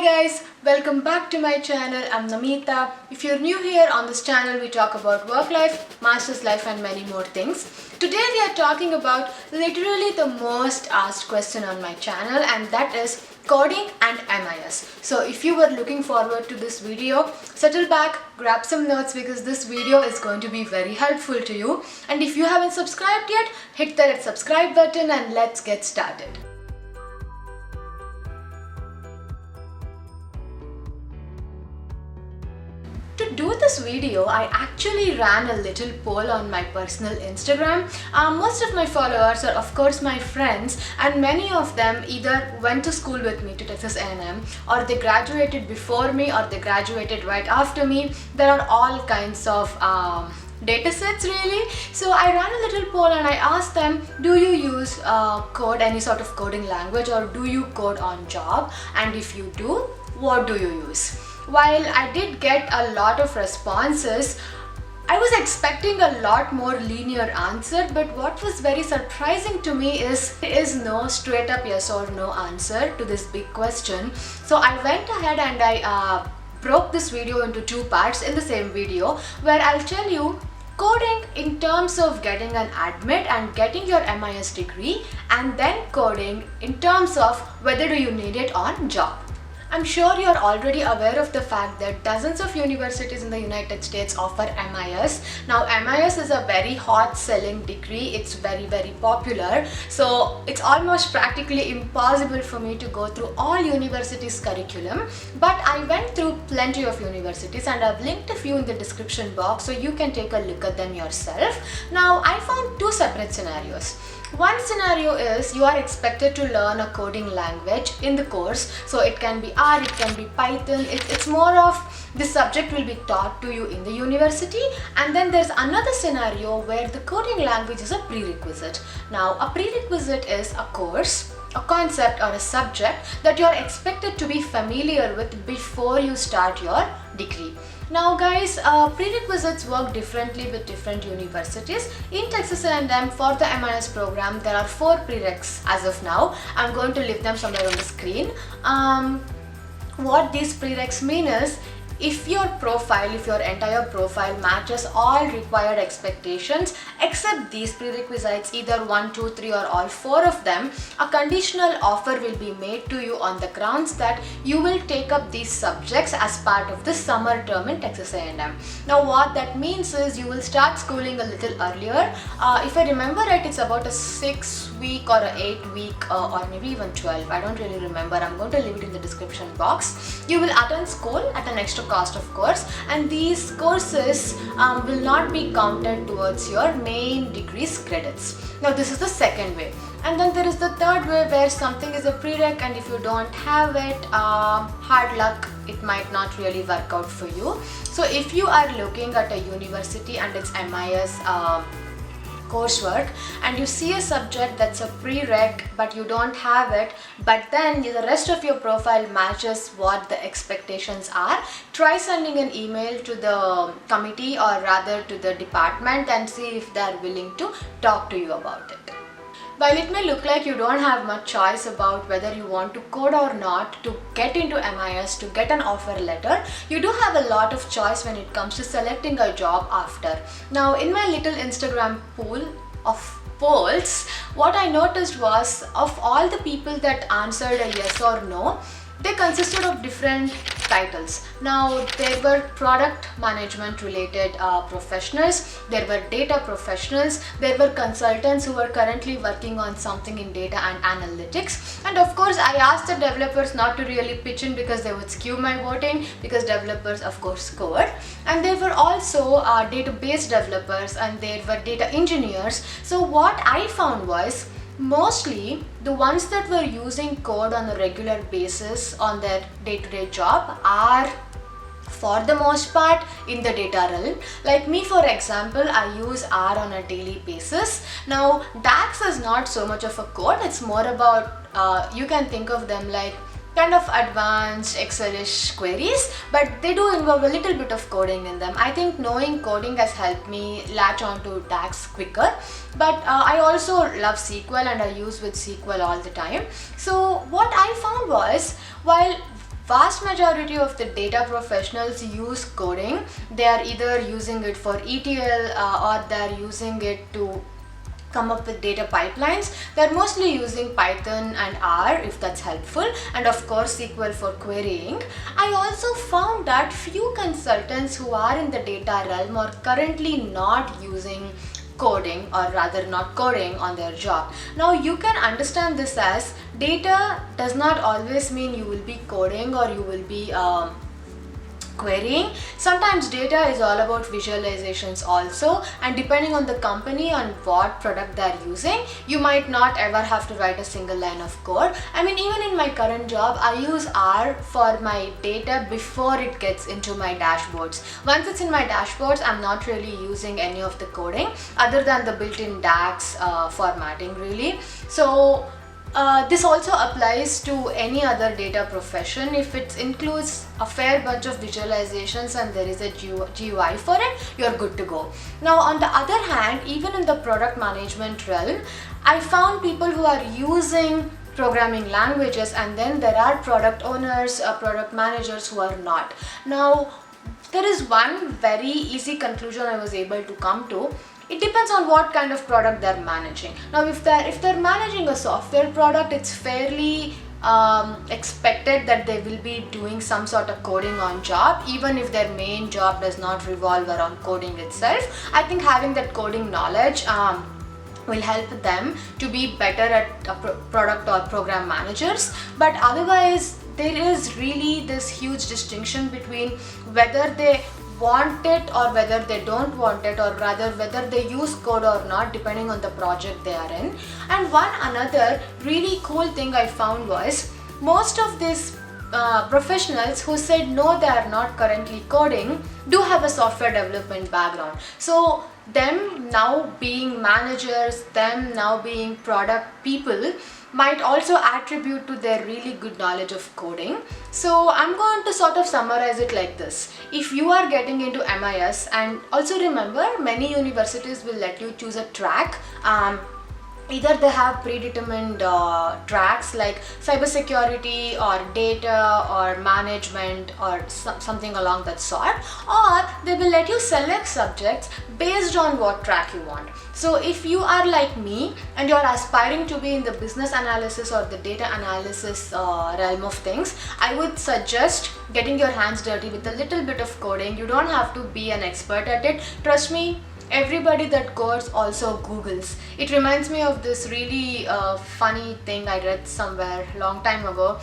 guys, welcome back to my channel. I'm Namita. If you're new here on this channel, we talk about work life, master's life and many more things. Today we are talking about literally the most asked question on my channel, and that is coding and MIS. So if you were looking forward to this video, settle back, grab some notes because this video is going to be very helpful to you. And if you haven't subscribed yet, hit the red subscribe button and let's get started. To do this video, I actually ran a little poll on my personal Instagram. Most of my followers are of course my friends, and many of them either went to school with me to Texas A&M, or they graduated before me, or they graduated right after me. There are all kinds of data sets really. So I ran a little poll and I asked them, do you use code, any sort of coding language, or do you code on job? And if you do, what do you use? While I did get a lot of responses, I was expecting a lot more linear answer, but what was very surprising to me is there is no straight up yes or no answer to this big question. So I went ahead and I broke this video into two parts in the same video, where I'll tell you coding in terms of getting an admit and getting your MIS degree, and then coding in terms of whether do you need it on job. I'm sure you're already aware of the fact that dozens of universities in the United States offer MIS. Now MIS is a very hot selling degree, it's very popular, so it's almost practically impossible for me to go through all universities' curriculum, but I went through plenty of universities and I've linked a few in the description box so you can take a look at them yourself. Now I found two separate scenarios. One scenario is you are expected to learn a coding language in the course, so it can be R, it can be Python, it's more of the subject will be taught to you in the university. And then there's another scenario where the coding language is a prerequisite. Now a prerequisite is a course, a concept or a subject that you're expected to be familiar with before you start your degree. Now guys, prerequisites work differently with different universities. In Texas A&M for the MIS program, there are 4 prereqs as of now. I'm going to leave them somewhere on the screen. What these prereqs mean is, if your entire profile matches all required expectations except these prerequisites, either 1, 2, 3 or all 4 of them, a conditional offer will be made to you on the grounds that you will take up these subjects as part of the summer term in Texas A&M. Now what that means is you will start schooling a little earlier. If I remember right, it's about a 6-week or an 8-week or maybe even 12. I don't really remember. I'm going to leave it in the description box. You will attend school at an extra cost of course, and these courses will not be counted towards your main degree's credits. Now this is the second way. And then there is the third way, where something is a prereq and if you don't have it, hard luck, it might not really work out for you. So if you are looking at a university and it's MIS coursework and you see a subject that's a prereq but you don't have it, but then the rest of your profile matches what the expectations are, try sending an email to the committee, or rather to the department, and see if they're willing to talk to you about it. While it may look like you don't have much choice about whether you want to code or not to get into MIS, to get an offer letter, you do have a lot of choice when it comes to selecting a job after. Now in my little Instagram pool of polls, what I noticed was, of all the people that answered a yes or no, they consisted of different titles. Now there were product management related professionals, there were data professionals, there were consultants who were currently working on something in data and analytics, and of course I asked the developers not to really pitch in because they would skew my voting, because developers of course code. And there were also database developers, and there were data engineers. So what I found was, mostly the ones that were using code on a regular basis on their day-to-day job are, for the most part, in the data realm. Like me, for example, I use R on a daily basis. Now DAX is not so much of a code, it's more about, you can think of them like kind of advanced Excel-ish queries, but they do involve a little bit of coding in them. I think knowing coding has helped me latch on to DAX quicker, but I also love SQL and I use with SQL all the time. So what I found was, while vast majority of the data professionals use coding. They are either using it for ETL or they're using it to come up with data pipelines. They're mostly using Python and R if that's helpful, and of course SQL for querying. I also found that few consultants who are in the data realm are currently not using coding, or rather not coding on their job. Now you can understand this as data does not always mean you will be coding or you will be querying. Sometimes data is all about visualizations also, and depending on the company and what product they're using, you might not ever have to write a single line of code. I mean, even in my current job, I use R for my data before it gets into my dashboards. Once it's in my dashboards, I'm not really using any of the coding other than the built-in DAX formatting really. So this also applies to any other data profession. If it includes a fair bunch of visualizations and there is a GUI for it, you're good to go. Now on the other hand, even in the product management realm, I found people who are using programming languages, and then there are product owners, product managers who are not. Now there is one very easy conclusion I was able to come to. It depends on what kind of product they're managing. Now if they're managing a software product, it's fairly expected that they will be doing some sort of coding on job, even if their main job does not revolve around coding itself. I think having that coding knowledge will help them to be better at product or program managers. But otherwise, there is really this huge distinction between whether they want it or whether they don't want it, or rather whether they use code or not, depending on the project they are in. And one another really cool thing I found was most of these professionals who said no, they are not currently coding, do have a software development background. So them now being managers, them now being product people, might also attribute to their really good knowledge of coding. So I'm going to sort of summarize it like this. If you are getting into MIS, and also remember, many universities will let you choose a track. Either they have predetermined tracks like cybersecurity or data or management or something along that sort, or they will let you select subjects based on what track you want. So if you are like me and you're aspiring to be in the business analysis or the data analysis realm of things, I would suggest getting your hands dirty with a little bit of coding. You don't have to be an expert at it. Trust me, everybody that codes also Googles. It reminds me of this really funny thing I read somewhere long time ago.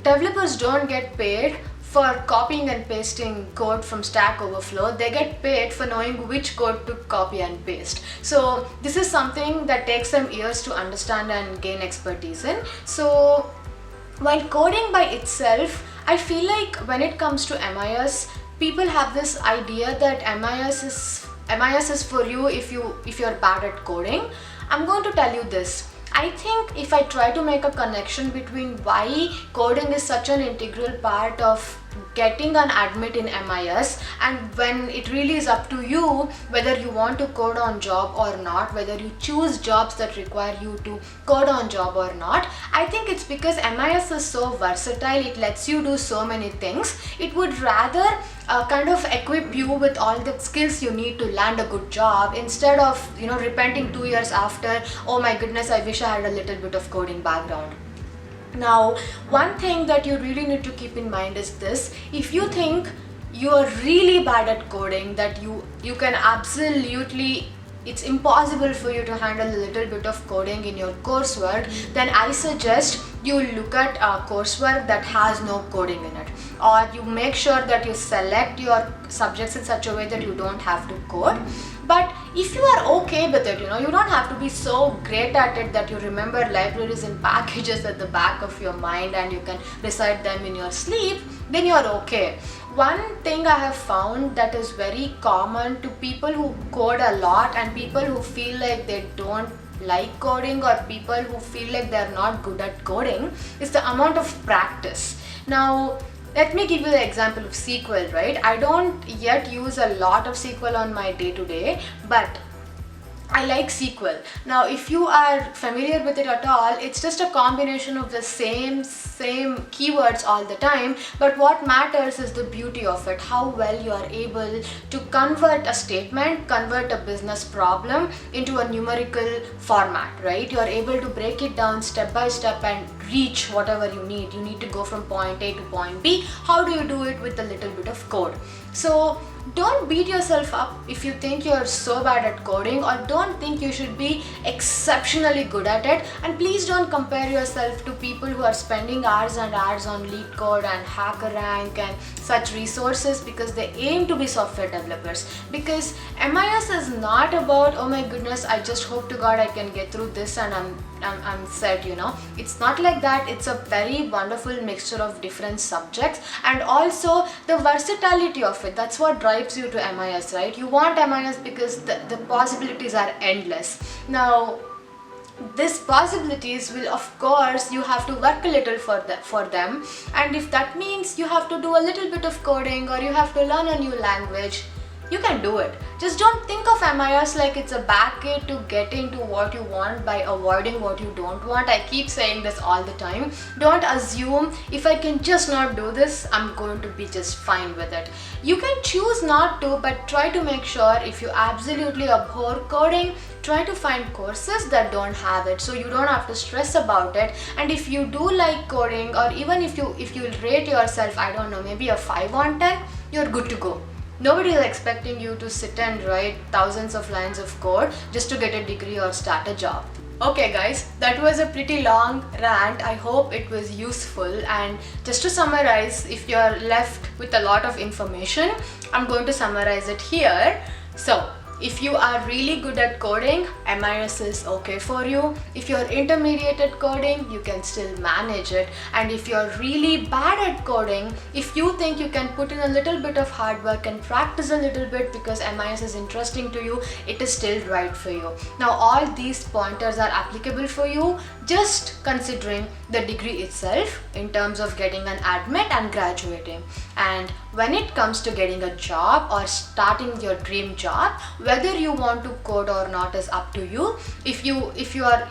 Developers don't get paid for copying and pasting code from Stack Overflow. They get paid for knowing which code to copy and paste. So this is something that takes them years to understand and gain expertise in. So while coding by itself, I feel like when it comes to MIS, people have this idea that MIS is for you if you're bad at coding. I'm going to tell you this. I think if I try to make a connection between why coding is such an integral part of getting an admit in MIS, and when it really is up to you whether you want to code on job or not, whether you choose jobs that require you to code on job or not, I think it's because MIS is so versatile. It lets you do so many things. It would rather kind of equip you with all the skills you need to land a good job, instead of repenting 2 years after, oh my goodness, I wish I had a little bit of coding background. Now, one thing that you really need to keep in mind is this: if you think you are really bad at coding, that you can absolutely, it's impossible for you to handle a little bit of coding in your coursework, then I suggest you look at coursework that has no coding in it, or you make sure that you select your subjects in such a way that you don't have to code. But if you are okay with it, you don't have to be so great at it that you remember libraries and packages at the back of your mind and you can recite them in your sleep, then you're okay. One thing I have found that is very common to people who code a lot and people who feel like they don't like coding, or people who feel like they're not good at coding, is the amount of practice. Now, let me give you the example of SQL, right? I don't yet use a lot of SQL on my day-to-day, but I like SQL. Now, if you are familiar with it at all, it's just a combination of the same keywords all the time, but what matters is the beauty of it, how well you are able to convert a statement, convert a business problem into a numerical format, right? You are able to break it down step by step and reach whatever you need. You need to go from point A to point B. How do you do it? With a little bit of code. So don't beat yourself up if you think you're so bad at coding, or don't think you should be exceptionally good at it. And please don't compare yourself to people who are spending hours and hours on LeetCode and HackerRank and such resources because they aim to be software developers. Because MIS is not about, oh my goodness, I just hope to God I can get through this and I'm set, you know. It's not like that. It's a very wonderful mixture of different subjects, and also the versatility of it. That's what drives you to MIS, right? You want MIS because the possibilities are endless. Now, these possibilities will, of course, you have to work a little for them, and if that means you have to do a little bit of coding or you have to learn a new language, you can do it. Just don't think of MIS like it's a back gate to getting to what you want by avoiding what you don't want. I keep saying this all the time. Don't assume if I can just not do this, I'm going to be just fine with it. You can choose not to, but try to make sure if you absolutely abhor coding, try to find courses that don't have it, so you don't have to stress about it. And if you do like coding, or even if you rate yourself, I don't know, maybe a 5 on 10, you're good to go. Nobody is expecting you to sit and write thousands of lines of code just to get a degree or start a job. Okay guys, that was a pretty long rant. I hope it was useful, and just to summarize, if you're left with a lot of information, I'm going to summarize it here. So, if you are really good at coding, MIS is okay for you. If you're intermediate at coding, you can still manage it. And if you're really bad at coding, if you think you can put in a little bit of hard work and practice a little bit because MIS is interesting to you, it is still right for you. Now, all these pointers are applicable for you, just considering the degree itself in terms of getting an admit and graduating. And when it comes to getting a job or starting your dream job, whether you want to code or not is up to you. If you're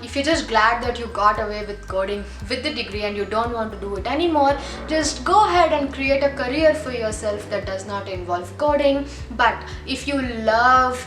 just glad that you got away with coding with the degree and you don't want to do it anymore, just go ahead and create a career for yourself that does not involve coding. But if you love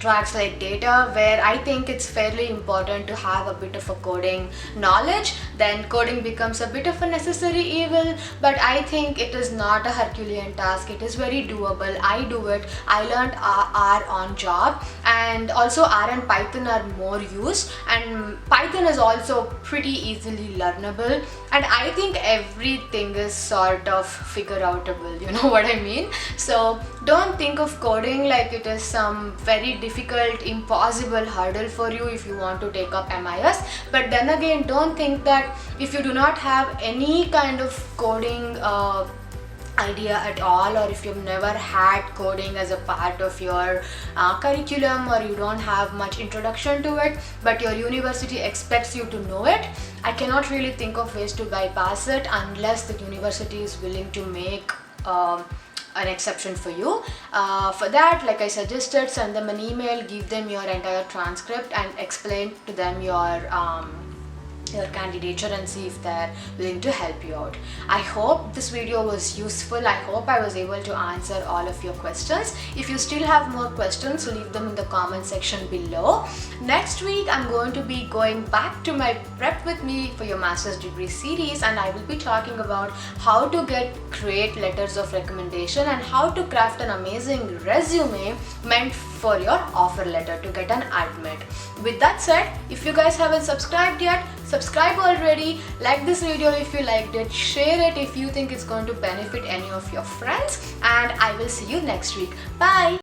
tracks like data, where I think it's fairly important to have a bit of a coding knowledge, then coding becomes a bit of a necessary evil. But I think it is not a Herculean task. It is very doable. I do it. I learned R on job, and also R and Python are more used, and Python is also pretty easily learnable, and I think everything is sort of figure outable, you know what I mean? So don't think of coding like it is some very difficult, impossible hurdle for you if you want to take up MIS. But then again, don't think that if you do not have any kind of coding idea at all, or if you've never had coding as a part of your curriculum, or you don't have much introduction to it, but your university expects you to know it, I cannot really think of ways to bypass it unless the university is willing to make an exception for you. For that, like I suggested, send them an email, give them your entire transcript and explain to them your candidature and see if they're willing to help you out. I hope this video was useful. I hope I was able to answer all of your questions. If you still have more questions, leave them in the comment section below. Next week, I'm going to be going back to my Prep With Me for Your Master's Degree series, and I will be talking about how to get great letters of recommendation and how to craft an amazing resume meant for your offer letter to get an admit. With that said, if you guys haven't subscribed yet, subscribe already, like this video if you liked it, share it if you think it's going to benefit any of your friends, and I will see you next week. Bye!